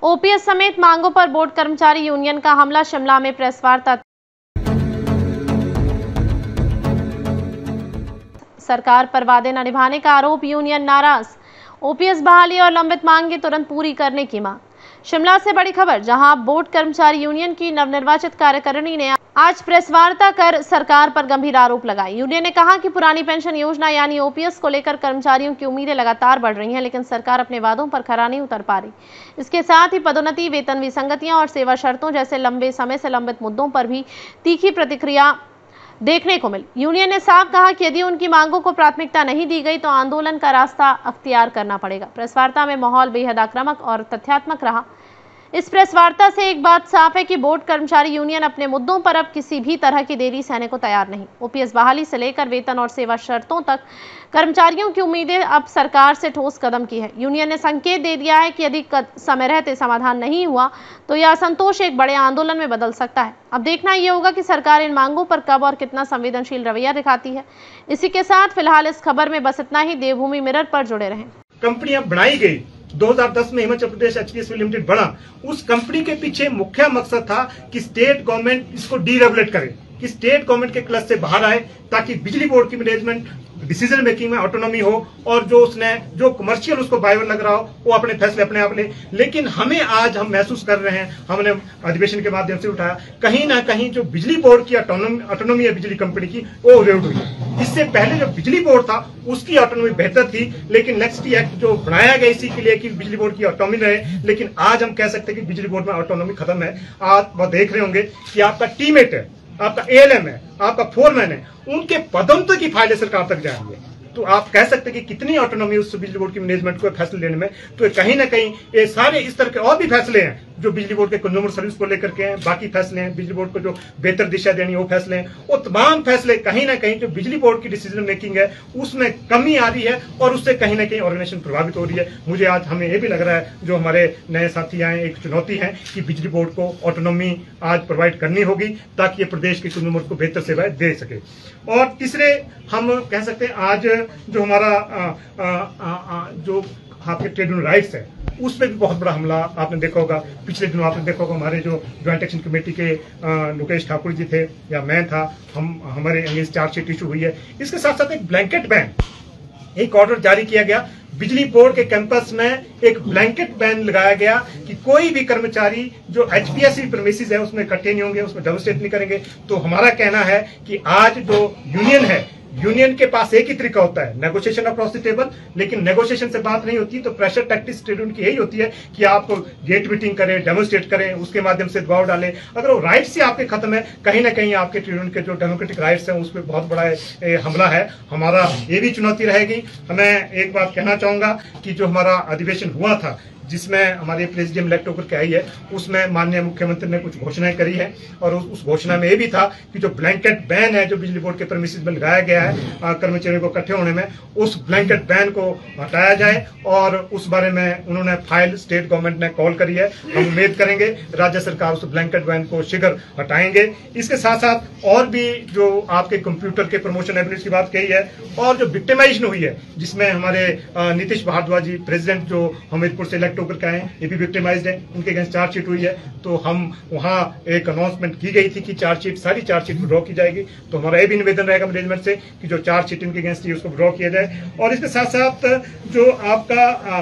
OPS समेत मांगों पर बोर्ड कर्मचारी यूनियन का हमला, शिमला में प्रेस वार्ता। सरकार पर वादे न निभाने का आरोप, यूनियन नाराज। ओपीएस बहाली और लंबित मांगे तुरंत पूरी करने की मांग। शिमला से बड़ी खबर, जहां बोर्ड कर्मचारी यूनियन की नवनिर्वाचित कार्यकारिणी ने आज प्रेस वार्ता कर सरकार पर गंभीर आरोप लगाए। यूनियन ने कहा कि पुरानी पेंशन योजना यानी ओपीएस को लेकर कर्मचारियों की उम्मीदें लगातार बढ़ रही हैं, लेकिन सरकार अपने वादों पर खरा नहीं उतर पा रही। इसके साथ ही पदोन्नति, वेतन विसंगतियां और सेवा शर्तों जैसे लंबे समय से लंबित मुद्दों पर भी तीखी प्रतिक्रिया देखने को मिली। यूनियन ने साफ कहा कि यदि उनकी मांगों को प्राथमिकता नहीं दी गई तो आंदोलन का रास्ता अख्तियार करना पड़ेगा। प्रेस वार्ता में माहौल बेहद आक्रामक और तथ्यात्मक रहा। इस प्रेस वार्ता से एक बात साफ है कि बोर्ड कर्मचारी यूनियन अपने मुद्दों पर अब किसी भी तरह की देरी सहने को तैयार नहीं। ओपीएस बहाली से लेकर वेतन और सेवा शर्तों तक कर्मचारियों की उम्मीदें अब सरकार से ठोस कदम की है। यूनियन ने संकेत दे दिया है कि यदि समय रहते समाधान नहीं हुआ तो यह असंतोष एक बड़े आंदोलन में बदल सकता है। अब देखना यह होगा कि सरकार इन मांगों पर कब और कितना संवेदनशील रवैया दिखाती है। इसी के साथ फिलहाल इस खबर में बस इतना ही। देवभूमि मिरर पर जुड़े रहें। कंपनियां बनाई गई 2010 में हिमाचल प्रदेश एचपीएससी लिमिटेड बना। उस कंपनी के पीछे मुख्य मकसद था कि स्टेट गवर्नमेंट इसको डीरेगुलेट करे, कि स्टेट गवर्नमेंट के क्लच से बाहर आए, ताकि बिजली बोर्ड की मैनेजमेंट डिसीजन मेकिंग में ऑटोनॉमी हो और जो कमर्शियल उसको वायबल लग रहा हो वो अपने फैसले अपने आप ले। लेकिन हमें आज हम महसूस कर रहे हैं, हमने अधिवेशन के माध्यम से उठाया, कहीं ना कहीं जो बिजली बोर्ड की ऑटोनॉमी है बिजली कंपनी की, वो रेव्ड हुई है। इससे पहले जो बिजली बोर्ड था उसकी ऑटोनॉमी बेहतर थी, लेकिन नेक्स्ट एक्ट जो बनाया गया इसी के लिए कि बिजली बोर्ड की ऑटोनॉमी रहे, लेकिन आज हम कह सकते हैं कि बिजली बोर्ड में ऑटोनॉमी खत्म है। आप देख रहे होंगे कि आपका टीमेट है, आपका एएलएम है, आपका फोरमैन है, उनके पदोन्नति की फाइलें सरकार तक जा रही है। तो आप कह सकते हैं कि कितनी ऑटोनॉमी उस बिजली बोर्ड की मैनेजमेंट को फैसले लेने में। तो कहीं ना कहीं ये सारे इस तरह के और भी फैसले हैं जो बिजली बोर्ड के कंज्यूमर सर्विस को लेकर के हैं, बाकी फैसले हैं बिजली बोर्ड को जो बेहतर दिशा देनी है वो फैसले हैं। वो तमाम फैसले कहीं ना कहीं जो बिजली बोर्ड की डिसीजन मेकिंग है उसमें कमी आ रही है और उससे कहीं ना कहीं ऑर्गेनाइजेशन प्रभावित हो रही है। मुझे आज हमें ये भी लग रहा है जो हमारे नए साथी आए, एक चुनौती है कि बिजली बोर्ड को ऑटोनॉमी आज प्रोवाइड करनी होगी ताकि ये प्रदेश के कंज्यूमर को बेहतर सेवाएं दे सके। और तीसरे हम कह सकते हैं आज जो हमारा जो आपके ट्रेड यूनियन राइट्स है उस पर भी बहुत बड़ा हमला आपने देखा होगा। पिछले दिनों आपने देखा होगा हमारे जो ज्वाइंट एक्शन कमेटी के लोकेश ठाकुर जी थे या मैं था, हमारे अगेंस्ट चार्जशीट इशू हुई है। इसके साथ साथ एक ब्लैंकेट बैन, एक ऑर्डर जारी किया गया बिजली बोर्ड के कैंपस में, एक ब्लैंकेट बैन लगाया गया कि कोई भी कर्मचारी जो एचपीएससी प्रीमिसेस है उसमें इकट्ठे नहीं होंगे, उसमें डेमोन्स्ट्रेट नहीं करेंगे। तो हमारा कहना है कि आज जो यूनियन है, यूनियन के पास एक ही तरीका होता है, नेगोशिएशन अक्रॉस द टेबल। लेकिन नेगोशिएशन से बात नहीं होती, तो प्रेशर टैक्टिक्स ट्रेड यूनियन की यही होती है कि आप गेट मीटिंग करें, डेमोन्स्ट्रेट करें, उसके माध्यम से दबाव डालें। अगर वो राइट्स ही आपके खत्म है, कहीं ना कहीं आपके ट्रेड यूनियन के जो डेमोक्रेटिक राइट्स हैं उस पर बहुत बड़ा हमला है। हमारा ये भी चुनौती रहेगी। मैं एक बात कहना चाहूंगा कि जो हमारा अधिवेशन हुआ था जिसमें हमारे प्रेसिडेंट इलेक्ट होकर के आई है, उसमें माननीय मुख्यमंत्री ने कुछ घोषणाएं करी है और उस घोषणा में ये भी था कि जो ब्लैंकेट बैन है जो बिजली बोर्ड के प्रीमिसेस में लगाया गया है कर्मचारियों को इकट्ठे होने में, उस ब्लैंकेट बैन को हटाया जाए और उस बारे में उन्होंने फाइल स्टेट गवर्नमेंट ने कॉल करी है। हम उम्मीद करेंगे राज्य सरकार उस ब्लैंकेट बैन को शीघ्र हटाएंगे। इसके साथ साथ और भी जो आपके कंप्यूटर के प्रमोशन एबिलिटी की बात कही है और जो विक्टिमाइजेशन हुई है जिसमें हमारे नीतीश भारद्वाज जी प्रेसिडेंट जो हमीरपुर से होकर के आए, ये भी विक्टिमाइज्ड है, उनके अगेंस्ट चार्जशीट हुई है। तो हम वहां एक अनाउंसमेंट की गई थी कि सारी चार्जशीट ड्रॉ की जाएगी। तो हमारा ये भी निवेदन रहेगा मैनेजमेंट से कि जो चार्जशीट इनके अगेंस्ट है उसको ड्रॉ किया जाए। और इसके साथ साथ जो आपका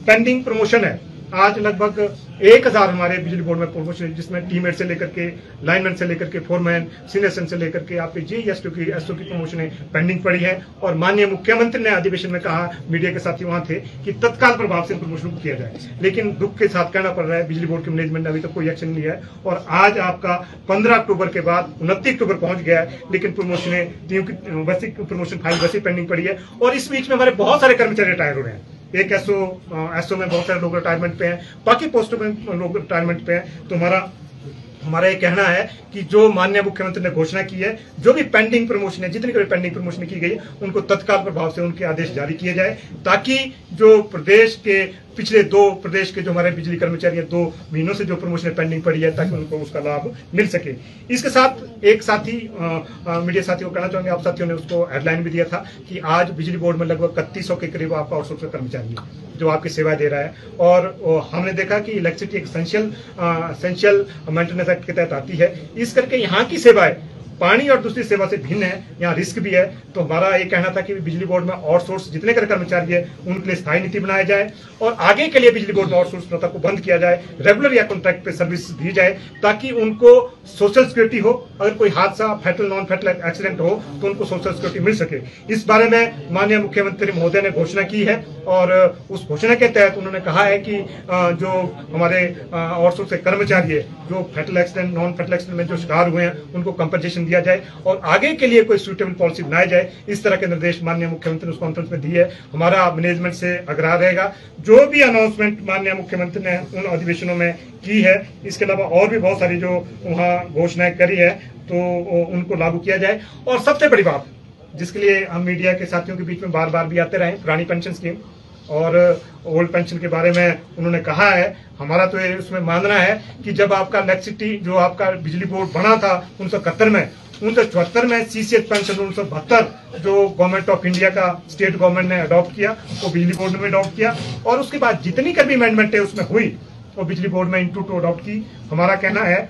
पेंडिंग प्रमोशन है, आज लगभग 1000 हमारे बिजली बोर्ड में प्रमोशन है, जिसमें टीममेट से लेकर के लाइनमैन से लेकर के फोरमैन, सीनियर से लेकर के आपके एसओ की प्रमोशन पेंडिंग पड़ी है। और माननीय मुख्यमंत्री ने अधिवेशन में कहा, मीडिया के साथी वहां थे, कि तत्काल प्रभाव से प्रमोशन किया जाए। लेकिन दुख के साथ कहना पड़ रहा है बिजली बोर्ड के मैनेजमेंट ने अभी तक कोई एक्शन नहीं लिया है। और आज आपका 15 अक्टूबर के बाद 29 अक्टूबर पहुंच गया है, लेकिन बेसिक प्रमोशन फाइल वैसे पेंडिंग पड़ी है। और इस बीच में हमारे बहुत सारे कर्मचारी रिटायर हो रहे हैं। एक एसओ में बहुत सारे लोग रिटायरमेंट पे हैं, बाकी पोस्टों में लोग रिटायरमेंट पे हैं। तो हमारा ये कहना है कि जो माननीय मुख्यमंत्री ने घोषणा की है, जो भी पेंडिंग प्रमोशन है, जितनी भी पेंडिंग प्रमोशन की गई है, उनको तत्काल प्रभाव से उनके आदेश जारी किए जाए, ताकि जो प्रदेश के पिछले 2 प्रदेश के जो हमारे बिजली कर्मचारी 2 महीनों से जो प्रमोशन पेंडिंग पड़ी है, ताकि उनको उसका लाभ मिल सके। इसके साथ एक साथी मीडिया साथियों को कहना चाहूंगे, आप साथियों ने उसको हेडलाइन भी दिया था कि आज बिजली बोर्ड में लगभग 3100 के करीब आपका आउटसोर्स कर्मचारी है जो आपकी सेवा दे रहा है। और हमने देखा कि इलेक्ट्रिसिटी एक एसेंशियल मेंटेनेंस एक्ट के तहत आती है, इस करके यहाँ की सेवाएं पानी और दूसरी सेवा से भिन्न है, यहाँ रिस्क भी है। तो हमारा ये कहना था कि बिजली बोर्ड में आउटसोर्स जितने कर्मचारी है उनके लिए स्थायी नीति बनाया जाए और आगे के लिए बिजली बोर्ड में आउटसोर्स प्रथा को बंद किया जाए, रेगुलर या कॉन्ट्रैक्ट पे सर्विस दी जाए ताकि उनको सोशल सिक्योरिटी हो। अगर कोई हादसा फैटल नॉन फैटल एक्सीडेंट हो तो उनको सोशल सिक्योरिटी मिल सके। इस बारे में माननीय मुख्यमंत्री महोदय ने घोषणा की है और उस घोषणा के तहत उन्होंने कहा है कि जो हमारे आउटसोर्स के कर्मचारी है जो fatal accident non fatal accident में जो शिकार हुए हैं उनको कंपनसेशन दिया जाए और आगे के लिए कोई सूटेबल पॉलिसी बनाई जाए। इस तरह के निर्देश माननीय मुख्यमंत्री ने उस कॉन्फ्रेंस में दी है। हमारा मैनेजमेंट से आग्रह रहेगा जो भी अनाउंसमेंट माननीय मुख्यमंत्री ने उन अधिवेशनों में की है, इसके अलावा और भी बहुत सारी जो वहां घोषणाएं करी है तो उनको लागू किया जाए। और सबसे बड़ी बात जिसके लिए हम मीडिया के साथियों के बीच में बार बार भी आते रहे, पुरानी पेंशन स्कीम और ओल्ड पेंशन के बारे में उन्होंने कहा है। हमारा तो उसमें मानना है कि जब आपका इलेक्ट्रिसिटी जो आपका बिजली बोर्ड बना था 1971 में, 1974 में सीसीएच पेंशन 1972 जो गवर्नमेंट ऑफ इंडिया का स्टेट गवर्नमेंट ने अडॉप्ट किया वो बिजली बोर्ड में अडॉप्ट किया और उसके बाद जितनी कर भी अमेंडमेंट है उसमें हुई वो बिजली बोर्ड में इंटू टू अडॉप्ट की। हमारा कहना है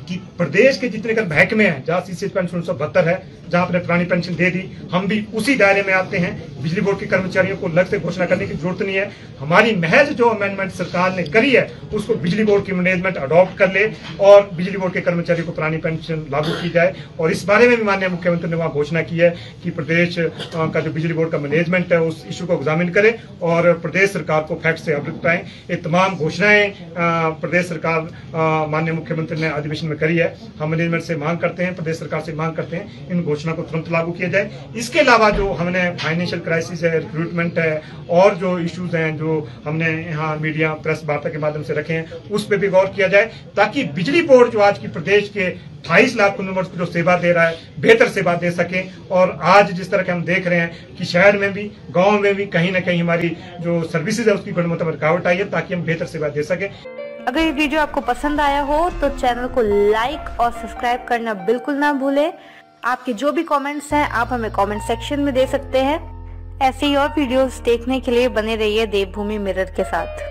कि प्रदेश के जितने कर महकमे हैं जहां सीसीएच पेंशन 1972 है, जहां आपने पुरानी पेंशन दे दी, हम भी उसी दायरे में आते हैं। बिजली बोर्ड के कर्मचारियों को अलग से घोषणा करने की जरूरत नहीं है। हमारी महज जो अमेंडमेंट सरकार ने करी है उसको बिजली बोर्ड की मैनेजमेंट अडॉप्ट कर ले और बिजली बोर्ड के कर्मचारियों को पुरानी पेंशन लागू की जाए। और इस बारे में भी माननीय मुख्यमंत्री ने वहां घोषणा की है कि प्रदेश का जो बिजली बोर्ड का मैनेजमेंट है उस इशू को एग्जामिन करे और प्रदेश सरकार को फैक्ट से अवगत कराएं। ये तमाम घोषणाएं प्रदेश सरकार माननीय मुख्यमंत्री ने अधिवेशन में करी है। हम मैनेजमेंट से मांग करते हैं, प्रदेश सरकार से मांग करते हैं इन घोषणा को तुरंत लागू किया जाए। इसके अलावा जो हमने फाइनेंशियल क्राइसिस है, रिक्रूटमेंट है और जो इश्यूज हैं जो हमने यहाँ मीडिया प्रेस वार्ता के माध्यम से रखे हैं उस पर भी गौर किया जाए ताकि बिजली बोर्ड जो आज की प्रदेश के 28 लाख कंज्यूमर्स को जो सेवा दे रहा है बेहतर सेवा दे सके। और आज जिस तरह के हम देख रहे हैं कि शहर में भी गाँव में भी कहीं ना कहीं हमारी जो सर्विसेज है उसकी गुणवत्ता में रुकावट आई है ताकि हम बेहतर सेवा दे सके। अगर ये वीडियो आपको पसंद आया हो तो चैनल को लाइक और सब्सक्राइब करना बिल्कुल ना भूलें। आपके जो भी कमेंट्स हैं आप हमें कमेंट सेक्शन में दे सकते हैं। ऐसे ही और वीडियोस देखने के लिए बने रहिए देवभूमि मिरर के साथ।